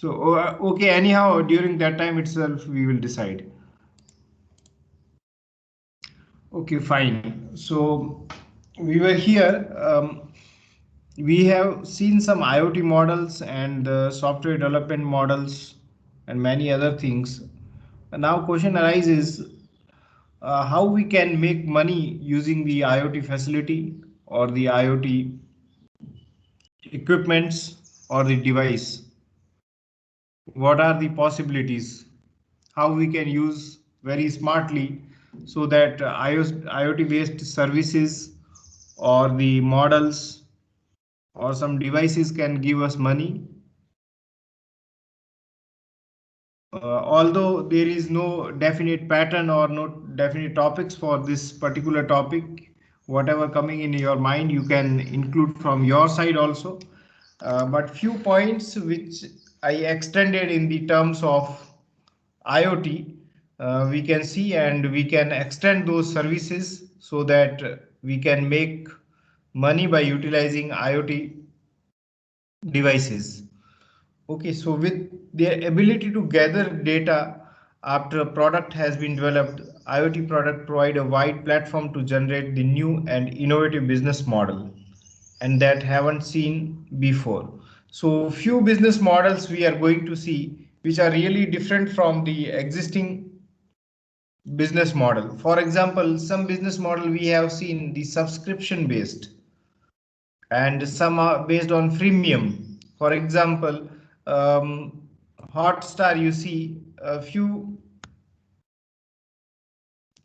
So, okay, anyhow, during that time itself, we will decide. Okay, fine. So, we were here. We have seen some IoT models and software development models and many other things. And now, question arises how we can make money using the IoT facility or the IoT equipments or the device. What are the possibilities? How we can use very smartly so that IoT based services or the models or some devices can give us money. Although there is no definite pattern or no definite topics for this particular topic, whatever coming in your mind you can include from your side also. But few points which I extended in the terms of IoT, we can see and we can extend those services so that we can make money by utilizing IoT devices. Okay, so with their ability to gather data after a product has been developed, IoT product provide a wide platform to generate the new and innovative business model and that haven't seen before. So few business models we are going to see which are really different from the existing business model. For example, some business model we have seen the subscription based and some are based on freemium. For example, Hotstar, you see a few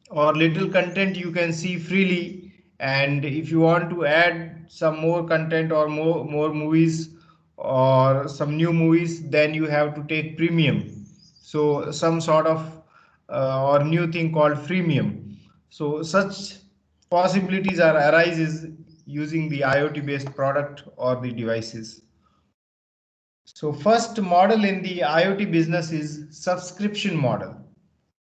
or little content you can see freely, and if you want to add some more content or more movies or some new movies, then you have to take premium. So some sort of or new thing called freemium. So such possibilities are arises using the IoT based product or the devices. So first model in the IoT business is subscription model.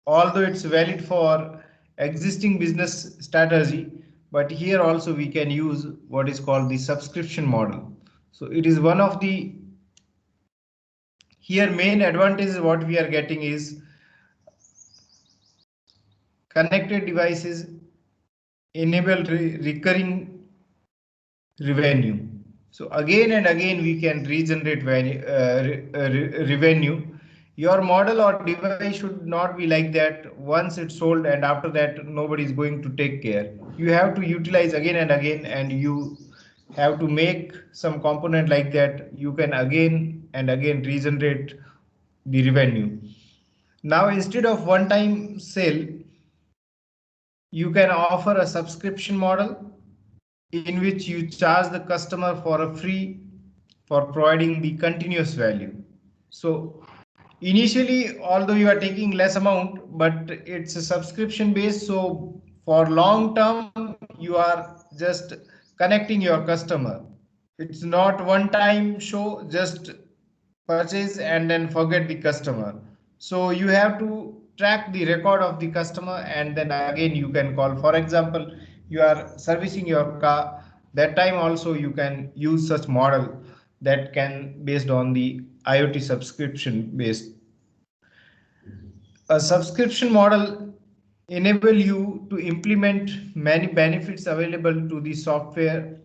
Although it's valid for existing business strategy, but here also we can use what is called the subscription model. So it is one of the here main advantages what we are getting is connected devices enable recurring revenue. So again and again we can regenerate revenue. Your model or device should not be like that once it's sold and after that nobody is going to take care. You have to utilize again and you have to make some component like that. You can again and again regenerate the revenue. Now instead of one time sale, you can offer a subscription model in which you charge the customer for a free for providing the continuous value. So initially, although you are taking less amount, but it's a subscription based, so for long term you are just connecting your customer. It's not one time show, just purchase and then forget the customer. So you have to track the record of the customer and then again you can call. For example, you are servicing your car, that time also you can use such model that can based on the IoT subscription based. A subscription model enable you to implement many benefits available to the software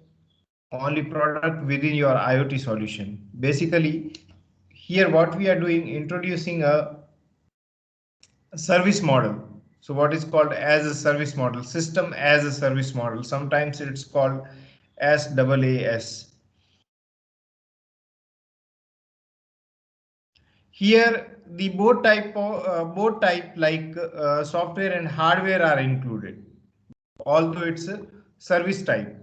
only product within your IoT solution. Basically, here what we are doing, introducing a service model. So what is called as a service model, system as a service model. Sometimes it's called SaaS. Here the both type like software and hardware are included, although it's a service type.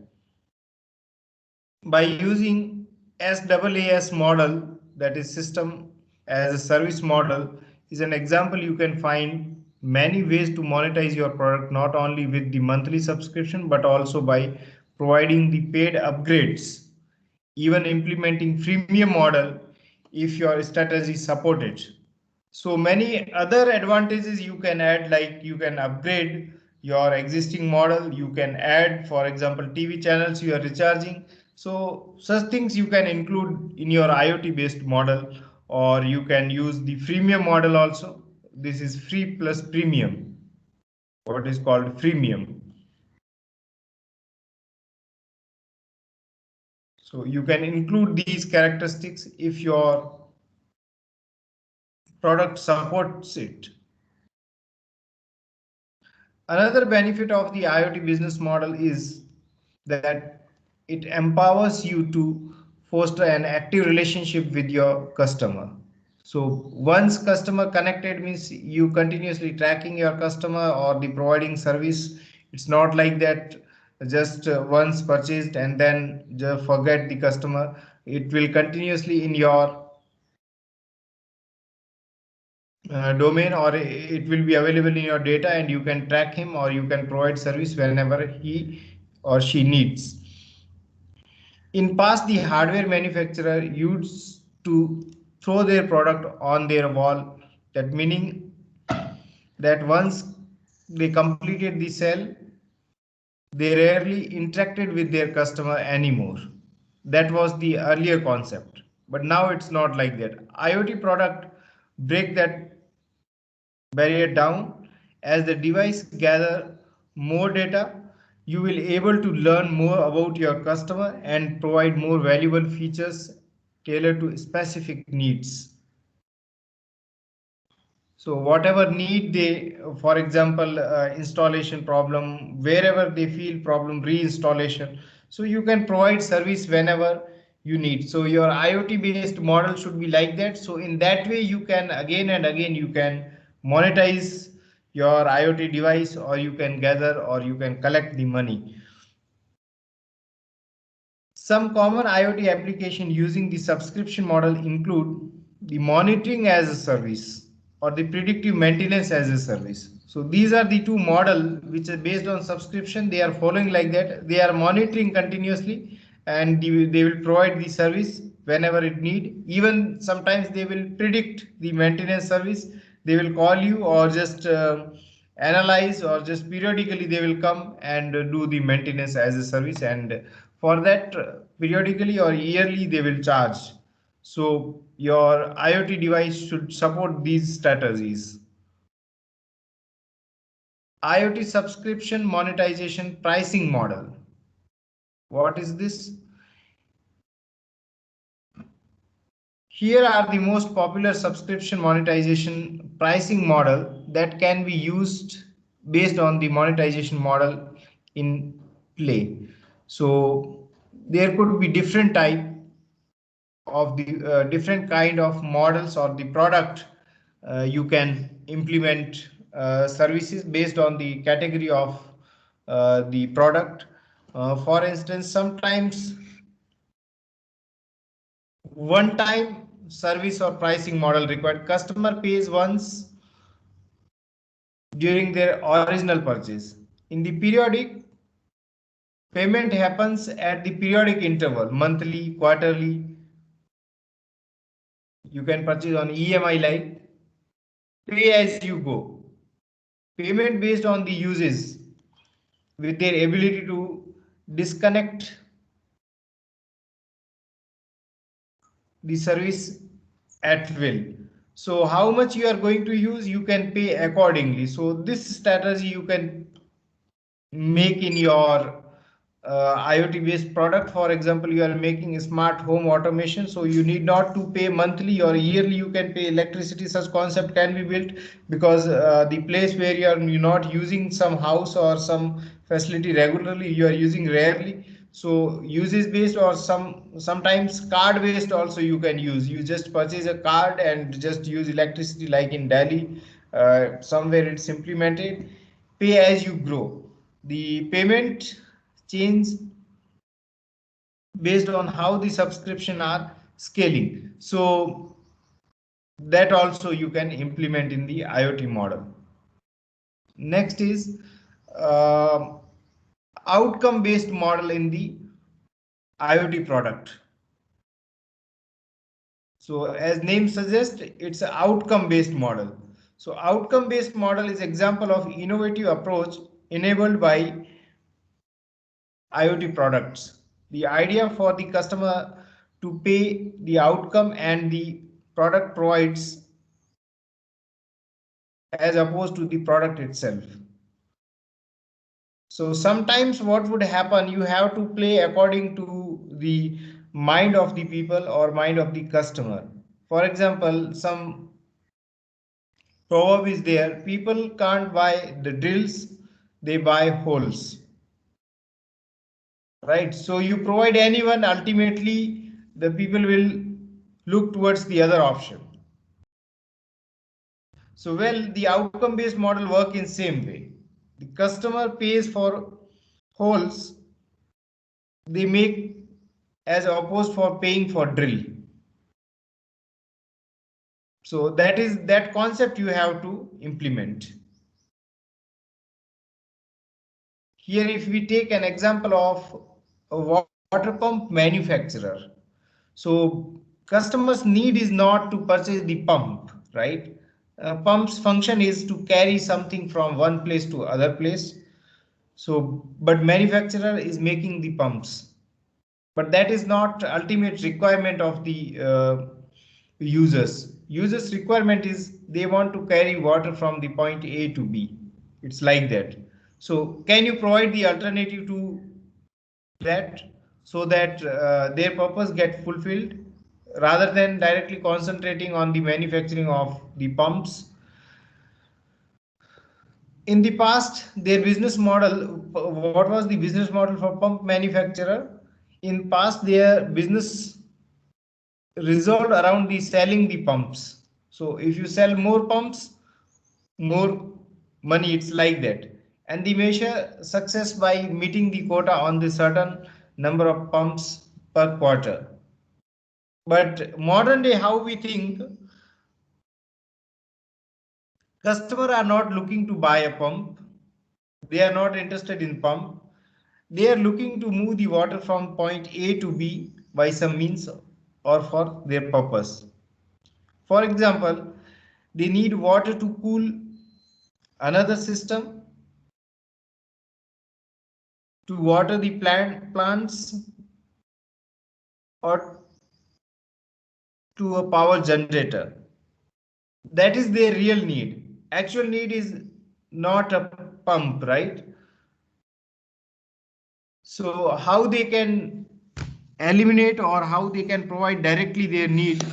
By using SaaS model, that is system as a service model, is an example. You can find many ways to monetize your product, not only with the monthly subscription but also by providing the paid upgrades, even implementing freemium model if your strategy support it. So many other advantages you can add, like you can upgrade your existing model, you can add for example TV channels you are recharging. So such things you can include in your IoT based model or you can use the freemium model also. This is free plus premium, what is called freemium. So you can include these characteristics if your product supports it. Another benefit of the IoT business model is that it empowers you to foster an active relationship with your customer. So once customer connected means you continuously tracking your customer or the providing service. It's not like that just once purchased and then just forget the customer. It will continuously in your domain, or it will be available in your data, and you can track him or you can provide service whenever he or she needs. In past, the hardware manufacturer used to throw their product on their wall, that meaning that once they completed the sale, they rarely interacted with their customer anymore. That was the earlier concept, but now it's not like that. IoT product break that barrier down. As the device gather more data, you will able to learn more about your customer and provide more valuable features tailored to specific needs. So whatever need they, for example, installation problem, wherever they feel problem, reinstallation. So you can provide service whenever you need. So your IoT based model should be like that. So in that way, you can again and again, you can monetize your IoT device, or you can gather, or you can collect the money. Some common IoT application using the subscription model include the monitoring as a service or the predictive maintenance as a service. So these are the two model which are based on subscription. They are following like that. They are monitoring continuously, and they will provide the service whenever it need. Even sometimes they will predict the maintenance service. They will call you, or just analyze, or just periodically they will come and do the maintenance as a service, and for that periodically or yearly they will charge. So your IoT device should support these strategies. IoT subscription monetization pricing model. What is this? Here are the most popular subscription monetization pricing model that can be used based on the monetization model in play. So there could be different type of the different kind of models or the product. You can implement services based on the category of the product. For instance, sometimes one time service or pricing model required. Customer pays once during their original purchase. In the periodic, payment happens at the periodic interval, monthly, quarterly. You can purchase on EMI, like pay as you go. Payment based on the uses with their ability to disconnect the service at will. So how much you are going to use, you can pay accordingly. So this strategy you can make in your IoT based product. For example, you are making a smart home automation, so you need not to pay monthly or yearly. You can pay electricity. Such concept can be built because the place where you're not using some house or some facility regularly, you are using rarely. So usage based, or sometimes card based also you can use. You just purchase a card and just use electricity, like in Delhi, somewhere it's implemented. Pay as you grow. The payment change based on how the subscription are scaling. So that also you can implement in the IoT model. Next is uh, outcome based model in the IoT product. So as name suggests, it's an outcome based model. So outcome based model is example of innovative approach enabled by IoT products. The idea for the customer to pay the outcome and the product provides as opposed to the product itself. So sometimes what would happen, you have to play according to the mind of the people or mind of the customer. For example, some proverb is there, people can't buy the drills, they buy holes. Right? So you provide anyone, ultimately the people will look towards the other option. So well, the outcome based model work in same way. The customer pays for holes they make as opposed for paying for drill. So that is that concept you have to implement. Here if we take an example of a water pump manufacturer. So customers need is not to purchase the pump, right? Pump's function is to carry something from one place to other place. So, but manufacturer is making the pumps, but that is not ultimate requirement of the users. Users requirement is they want to carry water from the point A to B. It's like that. So can you provide the alternative to that, so that their purpose get fulfilled rather than directly concentrating on the manufacturing of the pumps? In the past, their business model, what was the business model for pump manufacturer? In past, their business resolved around the selling the pumps. So if you sell more pumps, more money, it's like that. And they measure success by meeting the quota on the certain number of pumps per quarter. But modern day, how we think, customer are not looking to buy a pump. They are not interested in pump. They are looking to move the water from point A to B by some means or for their purpose. For example, they need water to cool another system, to water the plants, or to a power generator. That is their real need. Actual need is not a pump, right? So how they can eliminate or how they can provide directly their need?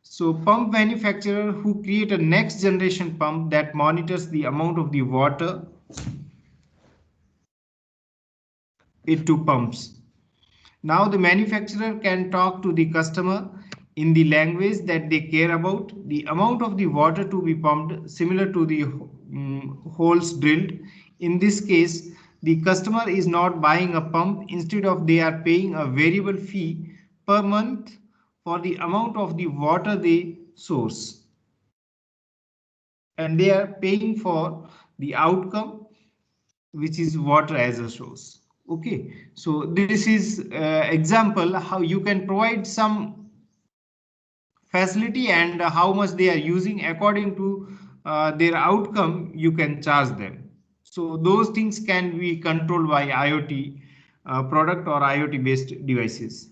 So pump manufacturer who create a next generation pump that monitors the amount of the water it to pumps. Now the manufacturer can talk to the customer in the language that they care about. The amount of the water to be pumped similar to the holes drilled. In this case, the customer is not buying a pump. Instead of they are paying a variable fee per month for the amount of the water they source. And they are paying for the outcome, which is water as a source. Okay, so this is example how you can provide some facility and how much they are using according to their outcome, you can charge them. So those things can be controlled by IoT product or IoT based devices.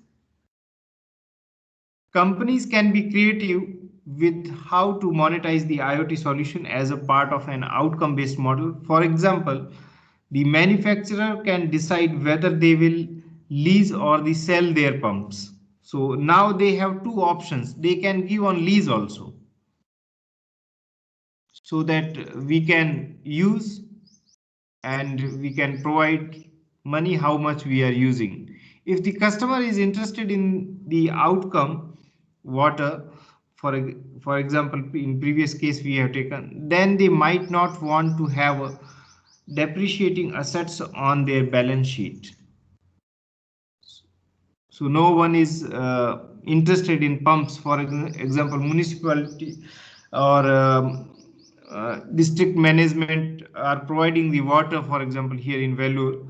Companies can be creative with how to monetize the IoT solution as a part of an outcome based model. For example, the manufacturer can decide whether they will lease or they sell their pumps. So now they have two options. They can give on lease also, so that we can use and we can provide money how much we are using. If the customer is interested in the outcome, water, for example, in previous case we have taken, then they might not want to have depreciating assets on their balance sheet. So no one is interested in pumps. For example, municipality or district management are providing the water. For example, here in Vellore,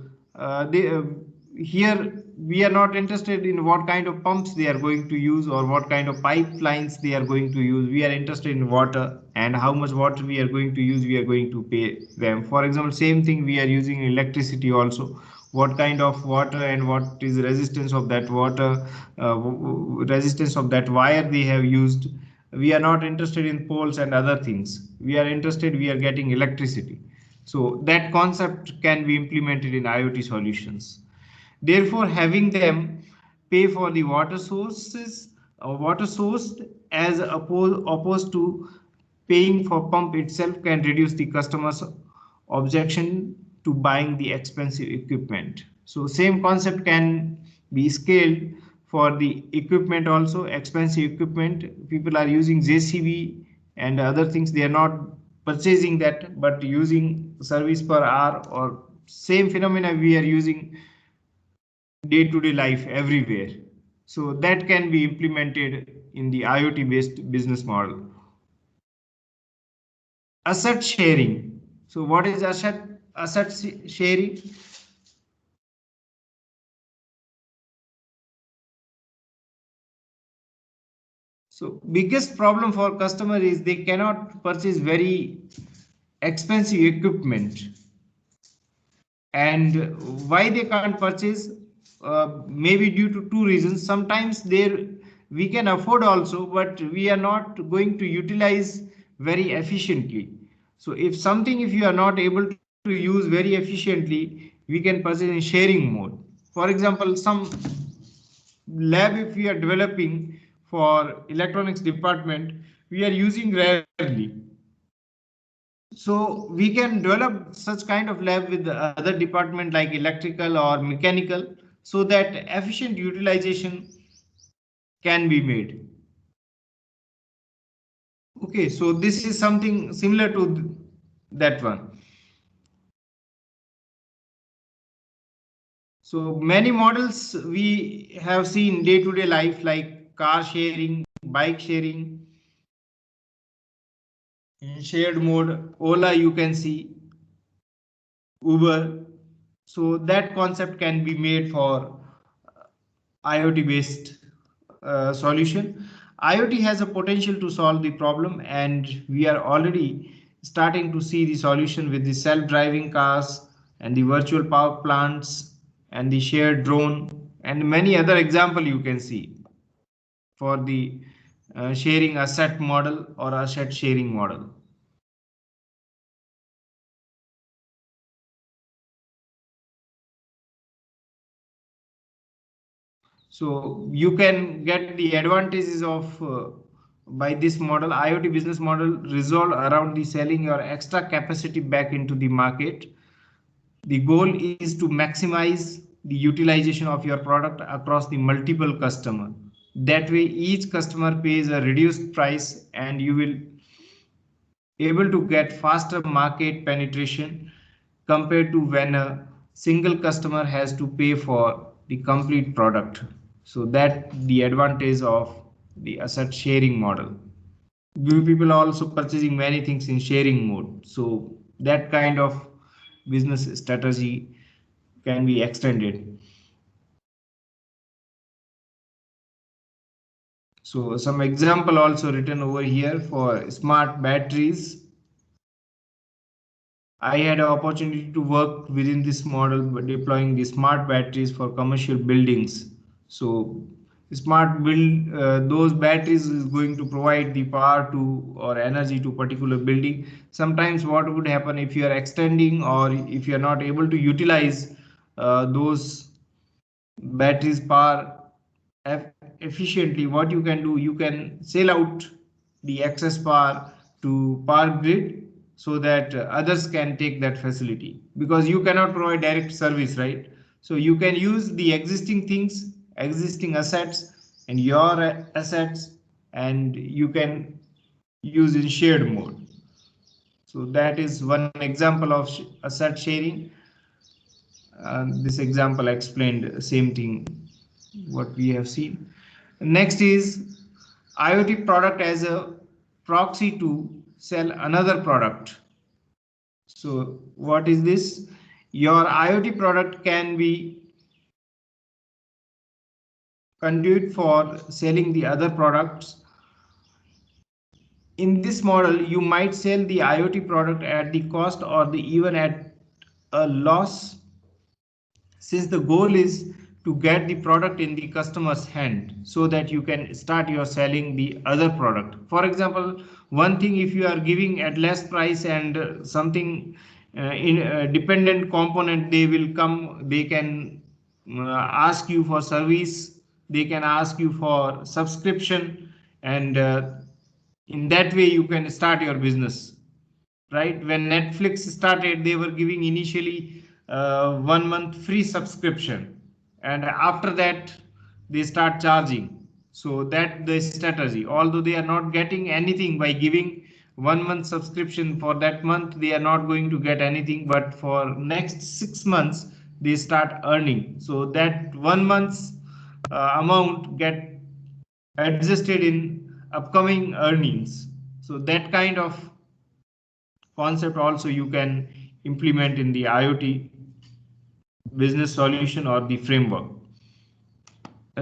here we are not interested in what kind of pumps they are going to use or what kind of pipelines they are going to use. We are interested in water and how much water we are going to use. We are going to pay them. For example, same thing we are using electricity also. what kind of water and what is resistance of that water, resistance of that wire they have used. We are not interested in poles and other things. We are interested, we are getting electricity. So that concept can be implemented in IoT solutions. Therefore, having them pay for the water sources, water source as opposed to paying for pump itself can reduce the customer's objection to buying the expensive equipment. So same concept can be scaled for the equipment also, expensive equipment. People are using JCB and other things. They are not purchasing that, but using service per hour, or same phenomena we are using day-to-day life everywhere. So that can be implemented in the IoT based business model. Asset sharing. So what is asset sharing? So biggest problem for customer is they cannot purchase very expensive equipment. And why they can't purchase? Maybe due to two reasons. Sometimes there we can afford also, but we are not going to utilize very efficiently. So if you are not able to use very efficiently, we can purchase in sharing mode. For example, some lab if we are developing for electronics department, we are using rarely. So we can develop such kind of lab with the other department like electrical or mechanical, so that efficient utilization can be made. Okay, so this is something similar to that one. So many models we have seen day-to-day life like car sharing, bike sharing, in shared mode, Ola you can see, Uber. So that concept can be made for IoT based solution. IoT has a potential to solve the problem, and we are already starting to see the solution with the self-driving cars and the virtual power plants and the shared drone and many other example you can see for the sharing asset model or asset sharing model. So you can get the advantages of by this model, IoT business model resolve around the selling your extra capacity back into the market. The goal is to maximize the utilization of your product across the multiple customer. That way each customer pays a reduced price and you will able to get faster market penetration compared to when a single customer has to pay for the complete product. So that the advantage of the asset sharing model. People are also purchasing many things in sharing mode. So that kind of business strategy can be extended. So some example also written over here for smart batteries. I had an opportunity to work within this model deploying the smart batteries for commercial buildings. So smart build those batteries is going to provide the power to or energy to particular building. Sometimes what would happen if you are extending or if you are not able to utilize those batteries power efficiently, what you can do, you can sell out the excess power to power grid so that others can take that facility, because you cannot provide direct service, right? So you can use the existing things, existing assets and your assets, and you can use in shared mode. So that is one example of asset sharing. This example explained same thing what we have seen. Next is IoT product as a proxy to sell another product. So what is this? Your IoT product can be conduit for selling the other products. In this model, you might sell the IoT product at the cost or the even at a loss. since the goal is to get the product in the customer's hand so that you can start your selling the other product. For example, one thing, if you are giving at less price and something in a dependent component, they will come, they can ask you for service, they can ask you for subscription, and in that way you can start your business. Right, when Netflix started, they were giving initially 1 month free subscription, and after that they start charging. So that the strategy, although they are not getting anything by giving 1 month subscription, for that month they are not going to get anything, but for next 6 months they start earning, so that 1 month's amount get adjusted in upcoming earnings. So that kind of concept also you can implement in the IoT business solution or the framework.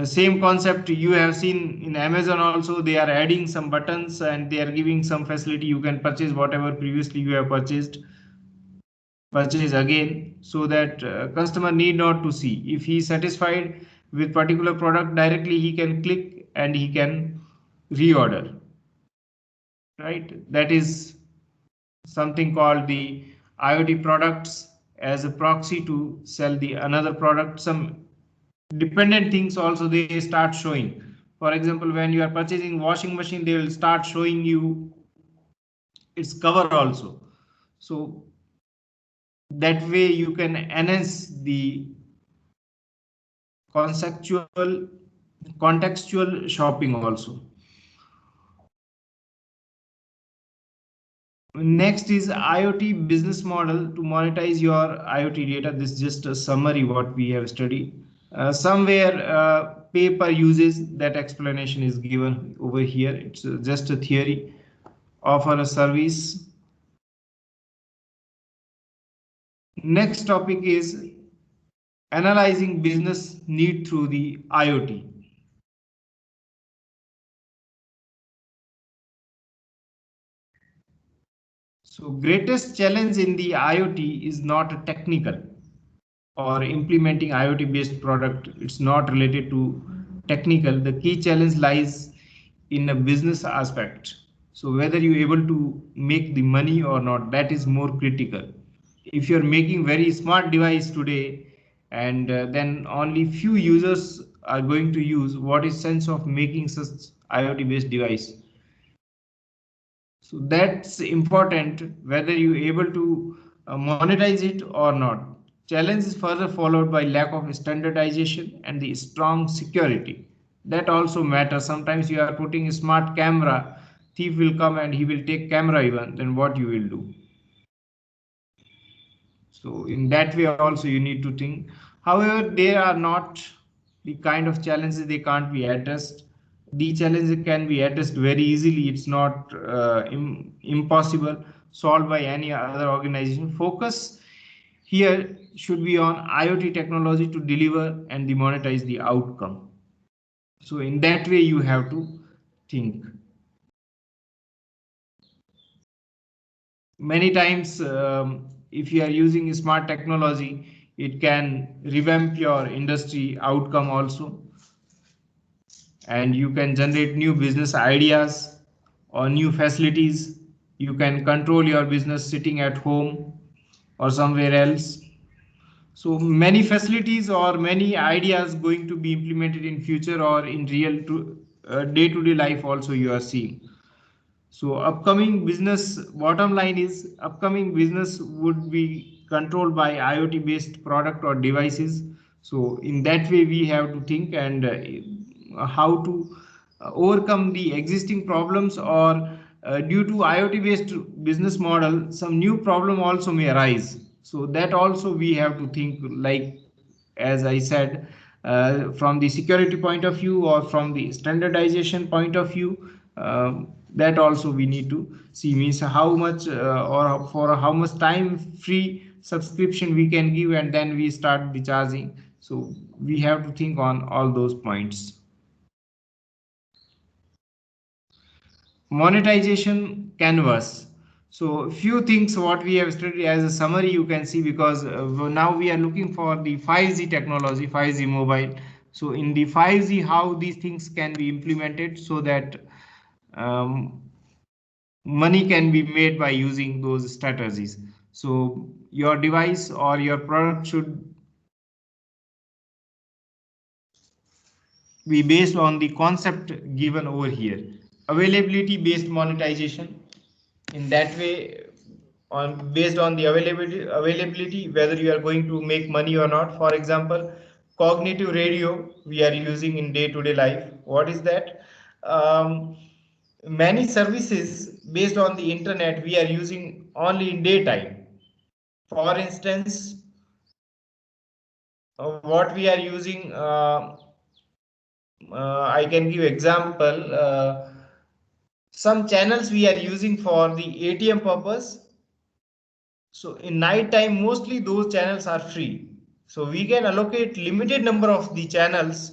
Same concept you have seen in Amazon also, they are adding some buttons and they are giving some facility, you can purchase whatever previously you have purchase again, so that customer need not to see. If he is satisfied with particular product, directly he can click and he can reorder. Right, that is something called the IoT products as a proxy to sell the another product. Some dependent things also they start showing. For example, when you are purchasing washing machine, they will start showing you its cover also. So that way you can enhance the contextual shopping also. Next is IoT business model to monetize your IoT data. This is just a summary what we have studied. Somewhere pay per uses, that explanation is given over here. It's just a theory. Offer a service. Next topic is analyzing business need through the IoT. So greatest challenge in the IoT is not technical or implementing IoT based product. It's not related to technical. The key challenge lies in a business aspect. So whether you're able to make the money or not, that is more critical. If you're making very smart device today and then only few users are going to use, what is sense of making such IoT based device? So that's important, whether you're able to monetize it or not. Challenge is further followed by lack of standardization and the strong security. That also matters. Sometimes you are putting a smart camera, thief will come and he will take camera even, then what you will do? So in that way also you need to think. However, they are not the kind of challenges they can't be addressed. The challenges can be addressed very easily. It's not impossible, solved by any other organization. Focus here should be on IoT technology to deliver and monetize the outcome. So in that way you have to think. Many times if you are using smart technology, it can revamp your industry outcome also, and you can generate new business ideas or new facilities. You can control your business sitting at home or somewhere else. So many facilities or many ideas going to be implemented in future or in real day-to-day life also you are seeing. So upcoming business, bottom line is upcoming business would be controlled by IoT based product or devices. So in that way we have to think and how to overcome the existing problems, or due to IoT based business model some new problem also may arise. So that also we have to think, like as I said, from the security point of view or from the standardization point of view. That also we need to see, means how much or for how much time free subscription we can give, and then we start the charging. So we have to think on all those points. Monetization canvas. So few things what we have studied as a summary you can see, because now we are looking for the 5G technology, 5G mobile. So in the 5G, how these things can be implemented so that um, money can be made by using those strategies. So your device or your product should be based on the concept given over here. Availability based monetization. In that way, on based on the availability, whether you are going to make money or not. For example, cognitive radio we are using in day-to-day life. What is that? Many services based on the internet we are using only in daytime. For instance, what we are using, I can give example. Some channels we are using for the ATM purpose. So in night time, mostly those channels are free. So we can allocate limited number of the channels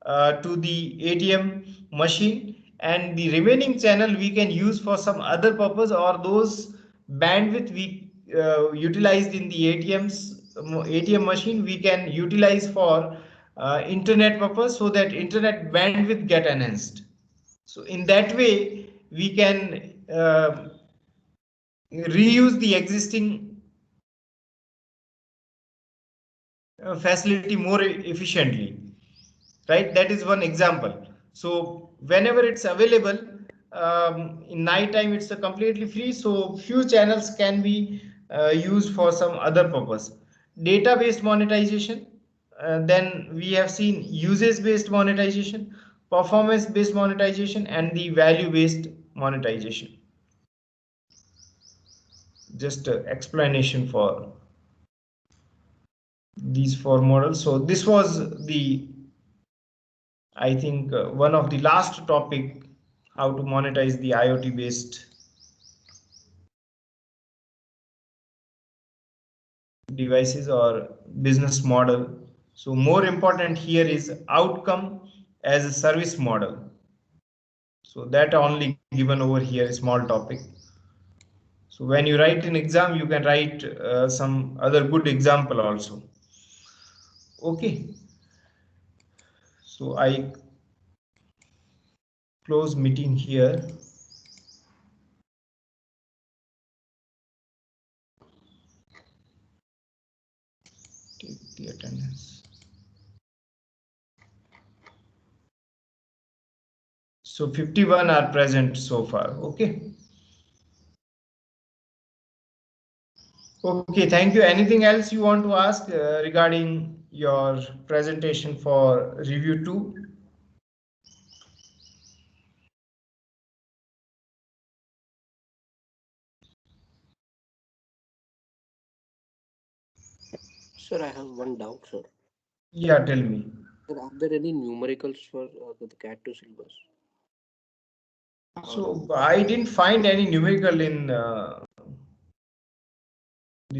to the ATM machine, and the remaining channel we can use for some other purpose, or those bandwidth we utilized in the ATM machine we can utilize for internet purpose, so that internet bandwidth get enhanced. So in that way we can reuse the existing facility more efficiently, right? That is one example. So whenever it's available, in night time it's a completely free, so few channels can be used for some other purpose. Data based monetization, then we have seen usage based monetization, performance based monetization, and the value based monetization. Just explanation for these four models. So this was the, I think, one of the last topic, how to monetize the IoT based devices or business model. So more important here is outcome as a service model. So that only given over here, a small topic. So when you write an exam, you can write some other good example also. Okay. So I close meeting here. Take the attendance. So 51 are present so far. Okay. Okay, thank you. Anything else you want to ask regarding your presentation for review 2? Sir, I have one doubt, sir. Yeah, tell me. Sir, are there any numericals for the CAT 2 syllabus? So I didn't find any numerical in the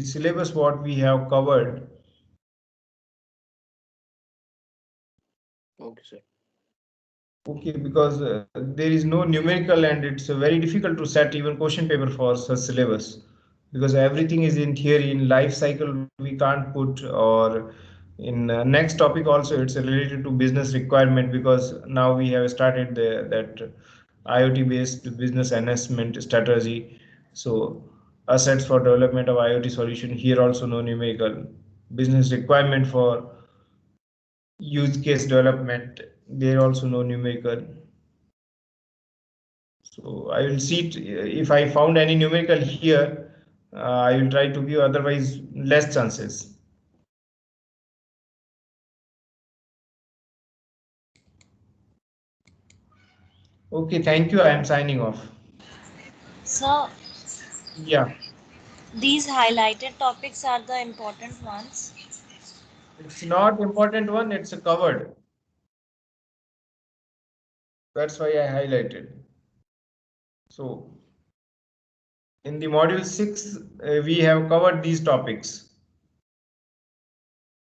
syllabus what we have covered. Okay, sir. Okay, because there is no numerical, and it's very difficult to set even question paper for such syllabus, because everything is in theory. In life cycle we can't put, or in next topic also it's related to business requirement, because now we have started that IoT based business enhancement strategy. So assets for development of IoT solution, here also no numerical. Business requirement for use case development, there also no numerical. So I will see if I found any numerical here. I will try to give, otherwise less chances. Okay, thank you. I am signing off. So, Yeah, these highlighted topics are the important ones. it's not important one. It's a covered. That's why I highlighted. So in the module 6, we have covered these topics.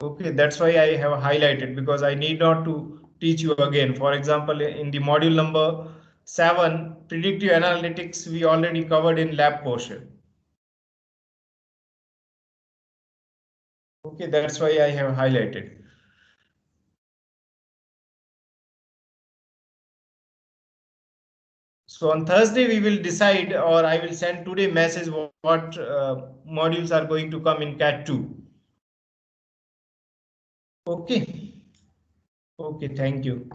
Okay, that's why I have highlighted, because I need not to teach you again. For example, in the module number 7, predictive analytics, we already covered in lab portion. Okay, that's why I have highlighted. So on Thursday, we will decide, or I will send today message what modules are going to come in CAT 2. Okay. Okay, thank you.